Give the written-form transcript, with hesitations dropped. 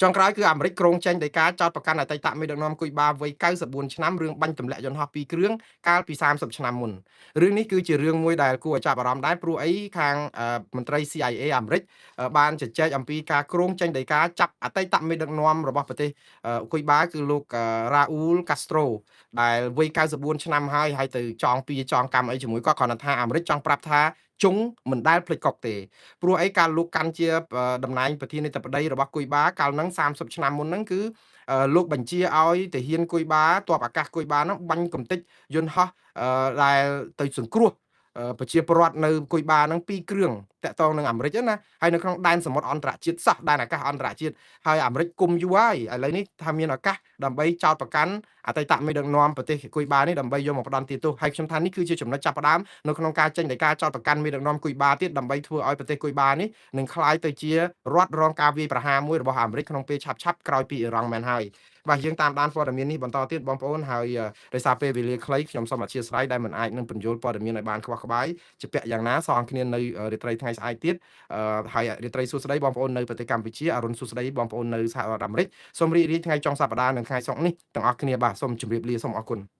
ចុងក្រោយគឺអាមេរិកគ្រោងចេញដោយការចោទប្រកាន់អតីតមេដឹកនាំគុយបាវ័យ94ឆ្នាំរឿងបាញ់ទម្លាក់យន្តហោះ2គ្រឿងកាលពី30ឆ្នាំមុនរឿងនេះគឺជារឿងមួយដែលគួរឲ្យចាប់អារម្មណ៍ដែរព្រោះអីខាងមន្ត្រី CIA អាមេរិកបានជជែកអំពីការគ្រោងចេញដោយការចាប់អតីតមេដឹកនាំរបស់ប្រទេសគុយបាគឺលោករ៉ាអ៊ូលកាស្ត្រូដែលវ័យ94ឆ្នាំហើយទៅចងពៀចងកម្មអីជាមួយគាត់គ្រាន់តែថាអាមេរិកចង់ប្រាប់ថាជុងមិនដែលភ្លេចកុកទេព្រោះអីការលោកកាន់ជាតំណែងប្រធានាធិបតីរបស់គុយបាកាលហ្នឹង30ឆ្នាំមុនហ្នឹងគឺលោកបញ្ជាឲ្យទាហានគុយបាទ័ពអាកាសគុយបាហ្នឹងបាញ់កំទេចយន្តហោះដែលទៅសង្គ្រោះប្រជាពលរដ្ឋនៅគុយបាហ្នឹង2គ្រឿងតាក់ទងនឹងអាមេរិកណាហើយនៅក្នុងដែនសមុទ្រអន្តរជាតិសោះដែនអាកាសអន្តរជាតិហើយអាមេរិកគុំយូរហើយឥឡូវនេះថាមានឱកាសដើម្បីចោទប្រកាន់អតីតមេដឹកនាំប្រទេសគុយបានេះដើម្បីយកមកផ្ដន់ទោសហើយខ្ញុំថានេះគឺជាចំណុចចាប់ផ្ដើមនៅក្នុងការចេញដោយការចោទប្រកាន់មេដឹកនាំគុយបាទៀតដើម្បីធ្វើឲ្យប្រទេសគុយបានេះនឹងក្លាយទៅជារដ្ឋរងការវាយប្រហារមួយរបស់អាមេរិកក្នុងពេលឆាប់ៗក្រោយពីអ៊ីរ៉ង់មែនហើយបាទយើងតាមដានព័ត៌មាននេះបន្តទៀតបងប្អូនហើយដោយសារពេលវេលាខ្លីខ្ញុំសូមអធិស្ឋានដែលមិនអាចនឹងបញ្យល់ព័ត៌មានឲ្យបានខ្វះក្បាយជាពាក់យ៉ាងណាសងគ្នានៅរាត្រីថ្ងៃស្អែកទៀតហើយរាត្រីសួស្តីបងប្អូននៅប្រទេសកម្ពុជាអរុនសួស្តីបងប្អូននៅសហរដ្ឋអាមេរិកសូមរីករាយថ្ងៃចុងសប្តាហ៍និងថ្ងៃសុក្រនេះទាំងអស់គ្នាបាទសូមជម្រាបលាសូមអរគុណ